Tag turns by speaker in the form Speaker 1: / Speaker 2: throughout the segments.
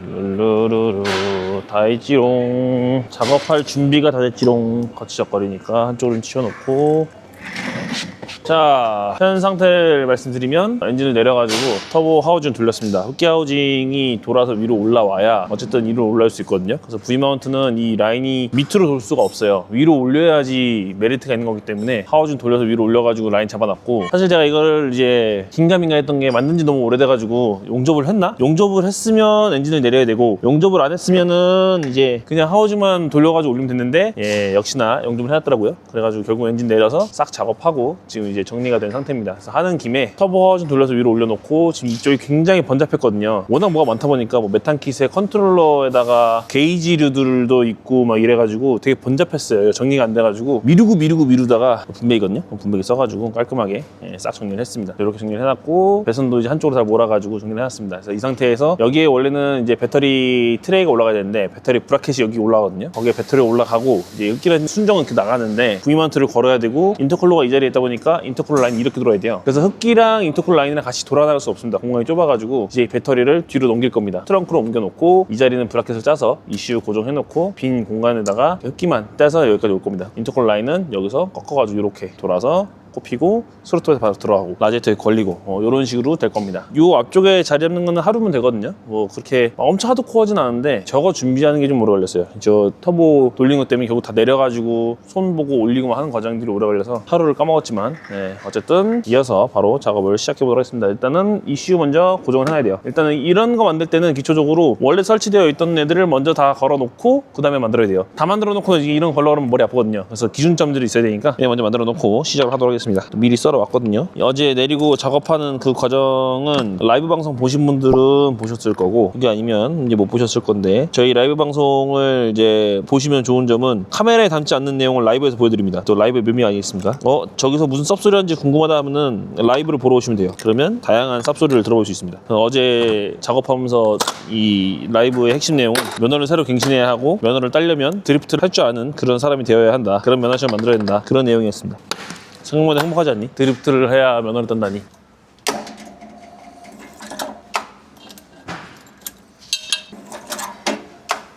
Speaker 1: 룰루루루 다 했지롱. 작업할 준비가 다 됐지롱. 거치적거리니까 한쪽으로 치워놓고. 자, 현 상태를 말씀드리면 엔진을 내려가지고 터보 하우징을 돌렸습니다. 흡기 하우징이 돌아서 위로 올라와야 어쨌든 위로 올라올 수 있거든요. 그래서 V마운트는 이 라인이 밑으로 돌 수가 없어요. 위로 올려야지 메리트가 있는 거기 때문에 하우징 돌려서 위로 올려가지고 라인 잡아놨고, 사실 제가 이걸 이제 긴가민가 했던 게 만든 지 너무 오래돼가지고 용접을 했나? 용접을 했으면 엔진을 내려야 되고, 용접을 안 했으면은 이제 그냥 하우징만 돌려가지고 올리면 됐는데, 예, 역시나 용접을 해놨더라고요. 그래가지고 결국 엔진 내려서 싹 작업하고 지금 이제 정리가 된 상태입니다. 그래서 하는 김에 터보 하우징 돌려서 위로 올려놓고, 지금 이쪽이 굉장히 번잡했거든요. 워낙 뭐가 많다 보니까 뭐 메탄킷에 컨트롤러에다가 게이지류들도 있고 막 이래가지고 되게 번잡했어요. 정리가 안 돼가지고 미루다가 분배기거든요. 분배기 써가지고 깔끔하게, 예, 싹 정리를 했습니다. 이렇게 정리를 해놨고, 배선도 이제 한쪽으로 다 몰아가지고 정리를 해놨습니다. 그래서 이 상태에서 여기에 원래는 이제 배터리 트레이가 올라가야 되는데 배터리 브라켓이 여기 올라가거든요. 거기에 배터리 올라가고 이제 흡기라는 순정은 이렇게 나가는데 V마운트를 걸어야 되고, 인터쿨러가 이 자리에 있다 보니까 인터쿨러 라인이 이렇게 들어야 돼요. 그래서 흡기랑 인터쿨러 라인이랑 같이 돌아나갈 수 없습니다. 공간이 좁아가지고 이제 배터리를 뒤로 넘길 겁니다. 트렁크로 옮겨놓고 이 자리는 브라켓을 짜서 ECU 고정해놓고 빈 공간에다가 흡기만 떼서 여기까지 올 겁니다. 인터쿨러 라인은 여기서 꺾어가지고 이렇게 돌아서 꼽히고 스로틀에 바로 들어가고 라제트에 걸리고 이런 식으로 될 겁니다. 이 앞쪽에 자리 잡는 거는 하루면 되거든요. 뭐 그렇게 엄청 하드코어진 않은데 저거 준비하는 게 좀 오래 걸렸어요. 저 터보 돌린 것 때문에 결국 다 내려가지고 손 보고 올리고 하는 과정들이 오래 걸려서 하루를 까먹었지만, 네, 어쨌든 이어서 바로 작업을 시작해 보도록 하겠습니다. 일단은 ECU 먼저 고정을 해야 돼요. 일단은 이런 거 만들 때는 기초적으로 원래 설치되어 있던 애들을 먼저 다 걸어놓고 그 다음에 만들어야 돼요. 다 만들어 놓고 이런 거 걸러 그러면 머리 아프거든요. 그래서 기준점들이 있어야 되니까 먼저 만들어 놓고 시작을 하도록 하겠습니다. 미리 썰어 왔거든요. 어제 내리고 작업하는 그 과정은 라이브 방송 보신 분들은 보셨을 거고, 그게 아니면 이제 못 보셨을 건데, 저희 라이브 방송을 이제 보시면 좋은 점은 카메라에 담지 않는 내용을 라이브에서 보여드립니다. 또 라이브의 묘미 아니겠습니까? 저기서 무슨 쌉소리 하는지 궁금하다 하면은 라이브를 보러 오시면 돼요. 그러면 다양한 쌉소리를 들어볼 수 있습니다. 어제 작업하면서 이 라이브의 핵심 내용은 면허를 새로 갱신해야 하고, 면허를 따려면 드리프트를 할 줄 아는 그런 사람이 되어야 한다. 그런 면허시험을 만들어야 된다. 그런 내용이었습니다. 생각보다 행복하지 않니? 드리프트를 해야 면허를 딴다니.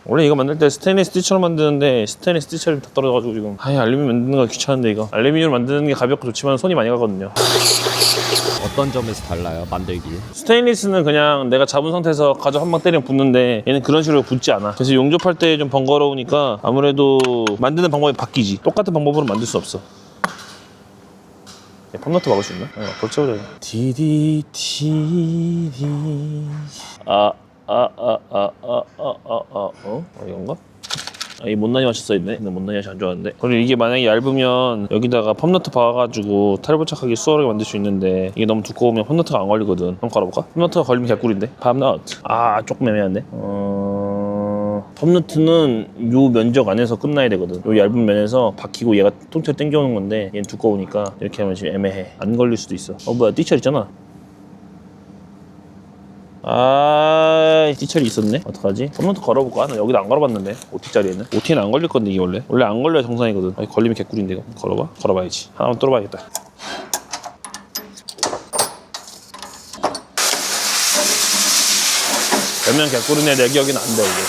Speaker 1: 원래 이거 만들 때 스테인리스 스티처로 만드는데 스테인리스 스티처를 다 떨어져가지고 지금 알루미늄 만드는 거 귀찮은데, 이거 알루미늄 만드는 게 가볍고 좋지만 손이 많이 가거든요.
Speaker 2: 어떤 점에서 달라요? 만들기?
Speaker 1: 스테인리스는 그냥 내가 잡은 상태에서 가져 한 방 때리면 붙는데, 얘는 그런 식으로 붙지 않아. 그래서 용접할 때 좀 번거로우니까 아무래도 만드는 방법이 바뀌지. 똑같은 방법으로 만들 수 없어. 펌너트 막을 수 있나? 그렇죠. 디디디디. 이건가? 이 못난이 맛이 써있네. 근데 못난이 맛이 안 좋아하는데. 그리고 이게 만약에 얇으면 여기다가 펌너트 박아가지고 탈부착하기 수월하게 만들 수 있는데, 이게 너무 두꺼우면 펌너트가 안 걸리거든. 한번 걸어볼까? 펌너트가 걸리면 개꿀인데. 펌너트. 조금 애매한데. 펌너트는 요 면적 안에서 끝나야 되거든. 요 얇은 면에서 박히고 얘가 통째로 당겨오는 건데, 얘는 두꺼우니까 이렇게 하면 지금 애매해. 안 걸릴 수도 있어. 뭐야, 띠철 있잖아. 띠철이 있었네. 어떡하지? 펌너트 걸어볼까? 나 여기도 안 걸어봤는데. 5T짜리에는 5T는 안 걸릴 건데, 이게 원래 안 걸려야 정상이거든. 걸리면 개꿀인데. 이거 걸어봐야지. 하나만 뚫어봐야겠다. 몇면 개꿀이네. 내 기억엔 안 돼, 이게.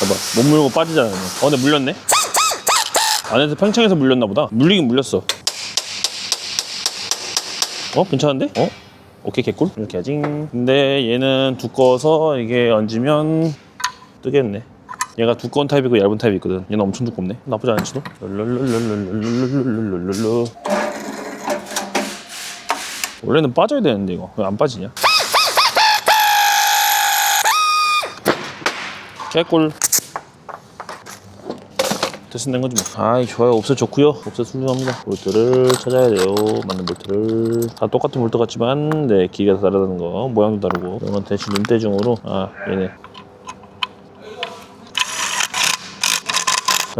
Speaker 1: 봐봐, 못 물고 빠지잖아. 근데 물렸네? 안에서 팽창해서 물렸나 보다. 물리긴 물렸어. 괜찮은데? 오케이, 개꿀. 이렇게 하지. 근데 얘는 두꺼워서 이게 얹으면 뜨겠네. 얘가 두꺼운 타입이고 얇은 타입이 있거든. 얘는 엄청 두껍네. 나쁘지 않지도. 원래는 빠져야 되는데 이거 왜 안 빠지냐? 개꿀. 됐으면 된 거지 뭐. 좋아요. 옵셋 좋고요. 옵셋 훌륭합니다. 볼트를 찾아야 돼요. 맞는 볼트를. 다 똑같은 볼트 같지만 네, 길이가 다르다는 거, 모양도 다르고. 이건 대신 눈대중으로 얘네.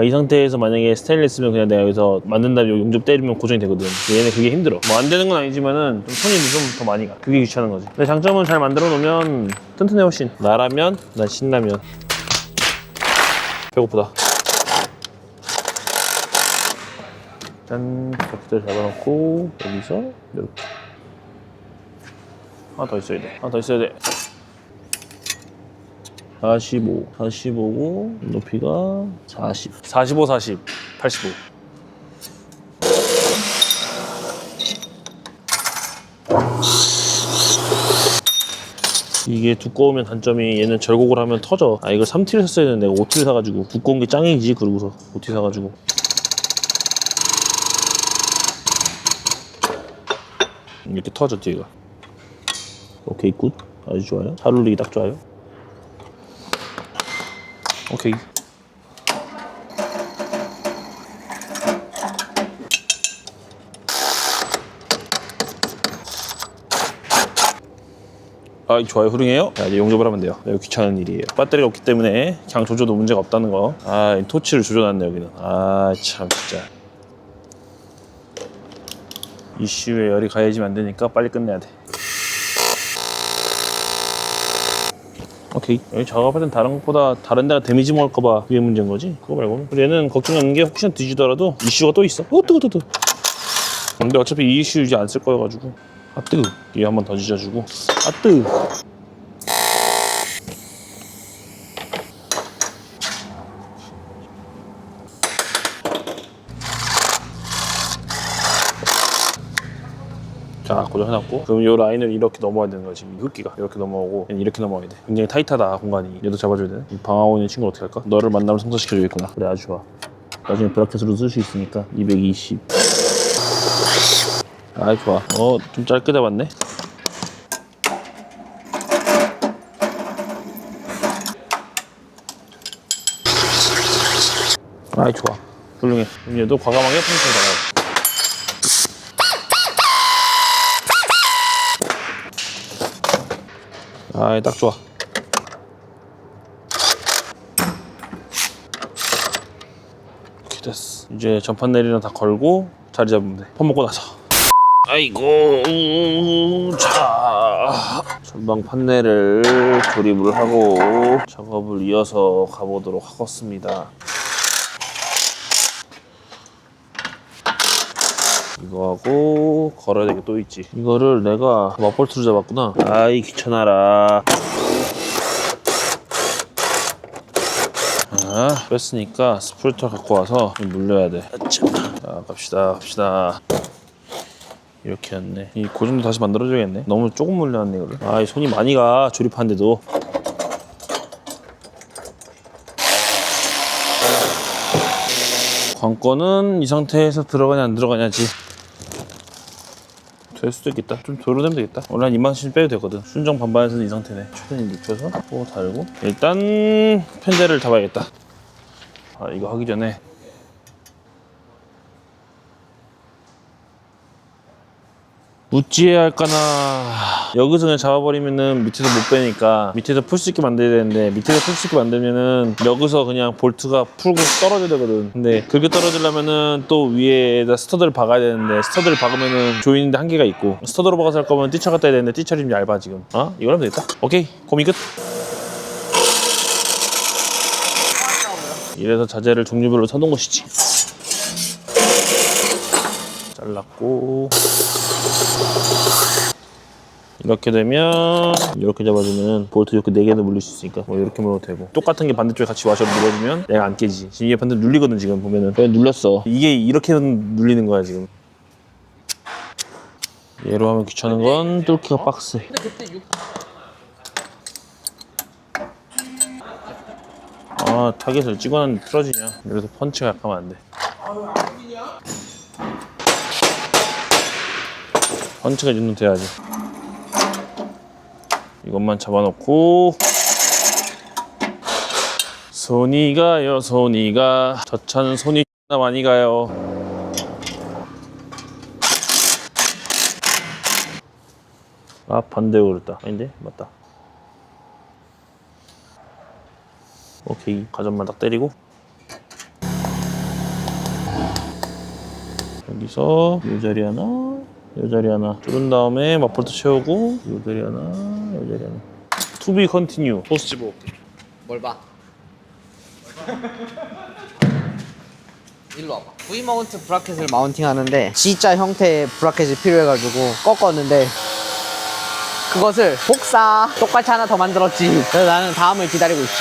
Speaker 1: 이 상태에서 만약에 스테인리스면 그냥 내가 여기서 만든 다음에 용접 때리면 고정이 되거든. 얘네 그게 힘들어. 뭐 안 되는 건 아니지만은 좀 손이 좀 더 많이 가. 그게 귀찮은 거지. 근데 장점은 잘 만들어 놓으면 튼튼해. 훨씬. 나라면 난 신라면. 배고프다. 일단 벽대를 잡아놓고 여기서 이렇게 하나 더 있어야 돼. 하나 더 있어야 돼. 45고 높이가 40. 45, 40, 85. 이게 두꺼우면 단점이 얘는 절곡을 하면 터져. 아 이걸 3T를 샀어야 되는데 내가 5T를 사가지고 두꺼운 게 짱이지. 그러고서 5T 사가지고 이렇게 터져 뒤가. 오케이 굿. 아주 좋아요. 잘 어울리기 딱 좋아요. 오케이. 아 좋아요. 훌륭해요. 자 이제 용접을 하면 돼요. 매우 귀찮은 일이에요. 배터리가 없기 때문에 그냥 조져도 문제가 없다는 거. 아 토치를 조져놨네 여기는. 아 참 진짜 이슈에 열이 가해지면 안 되니까 빨리 끝내야 돼. 오케이. 여기 작업할 땐 다른 것보다 다른 데가 데미지 먹을까봐 그게 문제인 거지. 그거 말고는. 그리고 얘는 걱정하는 게 혹시나 뒤지더라도 이슈가 또 있어. 뜨거. 근데 어차피 이 이슈 이제 안 쓸 거여가지고. 아 뜨거. 얘 한 번 더 지져주고. 아 뜨거. 자 고정해놨고 그럼 이 라인을 이렇게 넘어야 되는 거지. 이 흡기가 이렇게 넘어오고 얘는 이렇게 넘어야 돼. 굉장히 타이트하다 공간이. 얘도 잡아줘야 되네. 이 방하고 있는 친구 어떻게 할까? 너를 만나면 성사시켜주겠구나. 그래 아주 좋아. 나중에 브라켓으로 쓸 수 있으니까 220. 아 좋아. 좀 짧게 잡았네. 아 좋아. 훌륭해. 그럼 얘도 과감하게 펑크를 나가요. 아이 딱 좋아. 이렇게 됐어. 이제 전판 내리는 다 걸고 자리 잡으면 돼. 밥 먹고 나서. 아이고 자 전방 판넬을 조립을 하고 작업을 이어서 가보도록 하겠습니다. 이거하고 걸어야 될 게 또 있지. 이거를 내가 맞볼트로 잡았구나. 아이 귀찮아라. 뺐으니까 스프리터 갖고 와서 물려야 돼. 자 갑시다. 이렇게 했네. 이 고정도 다시 만들어줘야겠네. 너무 조금 물려놨네 이거를. 아, 이 손이 많이 가 조립하는데도. 관건은 이 상태에서 들어가냐 안 들어가냐지. 될 수도 있겠다. 좀 도로되면 되겠다. 원래 한 2만원씩 빼도 되거든. 순정 반반에서는 이 상태네. 최대한 눕혀서 또 달고. 일단 펜대를 잡아야겠다. 아 이거 하기 전에 무찌해야 할까나. 여기서 그냥 잡아버리면은 밑에서 못 빼니까 밑에서 풀 수 있게 만들어야 되는데, 밑에서 풀 수 있게 만들면은 여기서 그냥 볼트가 풀고 떨어져야 되거든. 근데 그렇게 떨어지려면은 또 위에다 스터드를 박아야 되는데, 스터드를 박으면은 조이는데 한계가 있고, 스터드로 박아서 할 거면 띠처 갖다 해야 되는데 띠처리 좀 얇아 지금. 이걸 하면 되겠다. 오케이, 고민 끝. 이래서 자재를 종류별로 사놓은 것이지. 잘랐고, 이렇게 되면 이렇게 잡아주면 볼트 이렇게 4개는 물릴 수 있으니까 뭐 이렇게 물어도 되고, 똑같은 게 반대쪽에 같이 와셔서 눌러주면 얘가 안 깨지지. 지금 이게 반대로 눌리거든. 지금 보면은 그냥 눌렸어. 이게 이렇게 눌리는 거야 지금. 얘로 하면 귀찮은 건 뚫기가 빡세. 타겟을 찍어놨는데 틀어지냐. 그래서 펀치가 약하면 안 돼. 펀치가 이 정도 돼야지. 이것만 잡아놓고, 손이 가요 손이 가. 저 차는 손이 많이 가요. 반대로 그랬다. 아닌데? 맞다. 오케이, 가전만 딱 때리고, 여기서 이 자리 하나, 이 자리 하나 뚫은 다음에 맞볼트 채우고, 이 자리 하나, 이 자리 하나. To be continue. 소스 집어.
Speaker 2: 뭘 봐?
Speaker 3: 일로 와봐. V마운트 브라켓을 마운팅하는데 G자 형태의 브라켓이 필요해가지고 꺾었는데 그것을 복사 똑같이 하나 더 만들었지. 그래서 나는 다음을 기다리고 있지.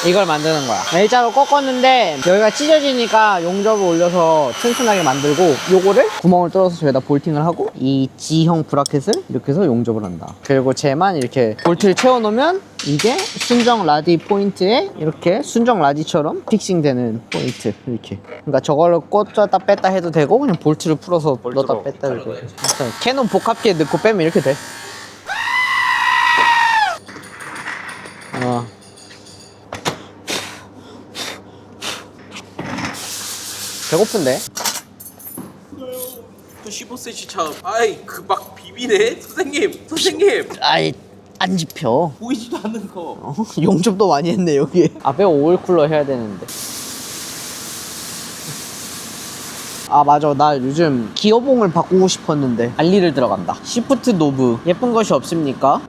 Speaker 3: 이걸 만드는 거야. 일자로 꺾었는데 여기가 찢어지니까 용접을 올려서 튼튼하게 만들고 요거를 구멍을 뚫어서 저기다 볼팅을 하고 이 G형 브라켓을 이렇게 해서 용접을 한다. 그리고 쟤만 이렇게 볼트를 채워놓으면 이게 순정 라디 포인트에 이렇게 순정 라디처럼 픽싱되는 포인트 이렇게. 그러니까 저걸로 꽂았다 뺐다 해도 되고 그냥 볼트를 풀어서 넣었다 뺐다 해도 되고. 캐논 복합기에 넣고 빼면 이렇게 돼. 배고픈데?
Speaker 4: 또 15cm 차. 아이 그 막 비비네. 선생님.
Speaker 3: 아이 안 집혀.
Speaker 4: 보이지도 않는 거.
Speaker 3: 용접도 많이 했네 여기에. 앞에 오일 쿨러 해야 되는데. 아 맞아, 나 요즘 기어봉을 바꾸고 싶었는데 알리를 들어간다. 시프트 노브 예쁜 것이 없습니까?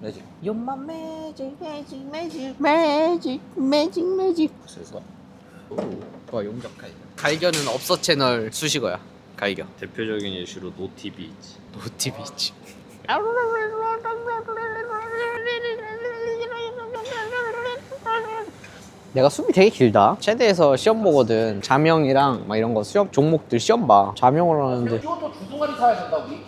Speaker 4: 매직.
Speaker 3: You're my magic, magic, magic, magic, magic, magic.
Speaker 2: 와 용접 가이드.
Speaker 3: 갈겨는 업서 채널 수식어야. 갈겨.
Speaker 2: 대표적인 예시로 노티비 있지.
Speaker 3: 노티비치. 내가 수업이 되게 길다. 체대에서 시험 보거든. 자명이랑 막 이런 거 수업 종목들 시험 봐. 자명을 하는데
Speaker 4: 이것도 주둥아리 사야 된다 우리.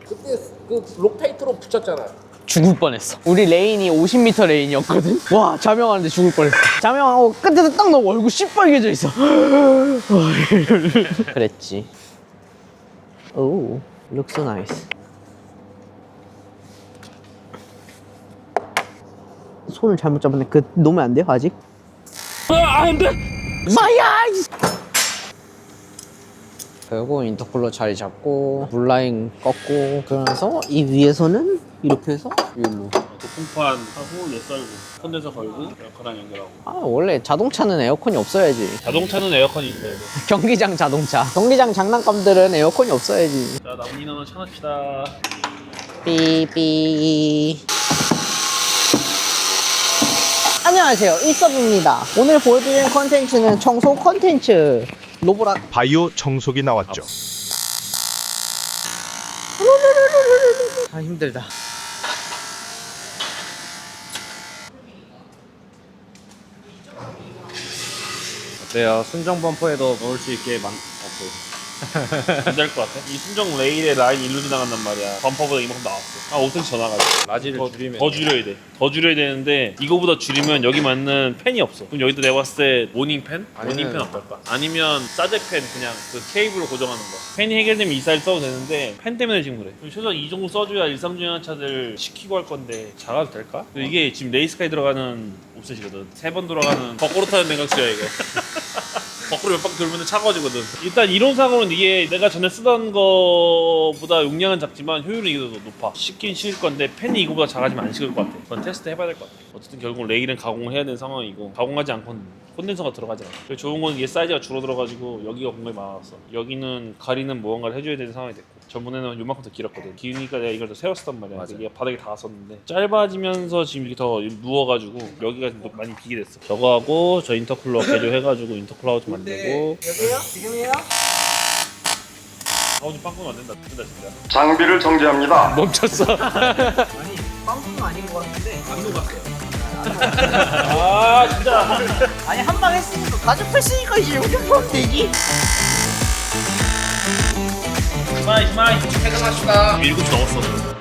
Speaker 4: 그때 그 록타이트로 붙였잖아.
Speaker 3: 죽을 뻔했어. 우리 레인이 50m 레인이었거든. 와, 자명하는데 죽을 뻔했어. 자명하고 끝에서 딱 너무 얼굴 시뻘개져 있어. 그랬지. 오, looks so nice. 손을 잘못 잡았네. 그 놓으면 안 돼요 아직? 안 돼. 마야. 그리고 인터쿨러 자리 잡고 물라인 꺾고 그러면서 이 위에서는 이렇게 해서 여기로.
Speaker 1: 도풍판 하고 얘 썰고 컨덴서 걸고 에어컨랑 연결하고.
Speaker 3: 아 원래 자동차는 에어컨이 없어야지.
Speaker 1: 자동차는 에어컨이 있어야 돼.
Speaker 3: 경기장 자동차. 경기장 장난감들은 에어컨이 없어야지.
Speaker 1: 자, 나무 인원을 쳐놓읍시다.
Speaker 3: 삐삐. 안녕하세요, 이섭입니다. 오늘 보여드릴 컨텐츠는 청소 컨텐츠. 로보라.
Speaker 5: 바이오 청소기 나왔죠.
Speaker 3: 아 힘들다.
Speaker 2: 어때요? 순정 범퍼에도 넣을 수 있게
Speaker 1: 안 될 것 같아. 이 순정 레일에 라인 일로 지나간단 말이야. 범퍼보다 이만큼 나왔어. 아 5cm 더 나가지.
Speaker 2: 라지를 줄이면
Speaker 1: 더 줄여야 돼. 더 줄여야 되는데 이거보다 줄이면 여기 맞는 펜이 없어. 그럼 여기다 내가 봤을 때 모닝 펜? 모닝 펜 어떨까? 아니면 사제 펜 그냥 그 케이블로 고정하는 거. 펜이 해결되면 이 사이즈 써도 되는데 펜 때문에 지금 그래. 그럼 최소한 이 정도 써줘야 일상중요한 차들 시키고 할 건데 작아도 될까? 이게 지금 레이스카에 들어가는 옵셋이거든. 3번 돌아가는 거꾸로 타는 냉각수야 이거. 거꾸로 몇 바퀴 돌면 차가워지거든. 일단 이론상으로는 이게 내가 전에 쓰던 거보다 용량은 작지만 효율은 이게 더 높아. 식긴 식을 건데 팬이 이거보다 작아지면 안 식을 것 같아. 그건 테스트 해봐야 될 것 같아. 어쨌든 결국 레일은 가공을 해야 되는 상황이고 가공하지 않고는 콘덴서가 들어가지 않아. 그리고 좋은 건 얘 사이즈가 줄어들어가지고 여기가 공간이 많았어. 여기는 가리는 무언가를 해줘야 되는 상황이 됐고 전번에는 요만큼 더 길었거든. 기니까 내가 이걸 더 세웠었단 말이야. 이게 바닥에 닿았었는데 짧아지면서 지금 이렇게 더 누워가지고 여기가 좀 많이 비게 됐어. 저거하고 저 인터쿨러 개조해가지고 인터쿨러 좀 만들고.
Speaker 3: 여기요? 지금이에요?
Speaker 1: 아우지 빵꾸는 안 된다. 진짜.
Speaker 6: 장비를 정지합니다.
Speaker 1: 멈췄어.
Speaker 3: 아니 빵꾸는 아닌 것 같은데.
Speaker 1: 안 녹았어요. 아 진짜.
Speaker 3: 아니 한 방 했으니까 가죽했으니까 이제 이렇게 하면 되지.
Speaker 1: 스마일 퇴근합시다. 7시 넘었어.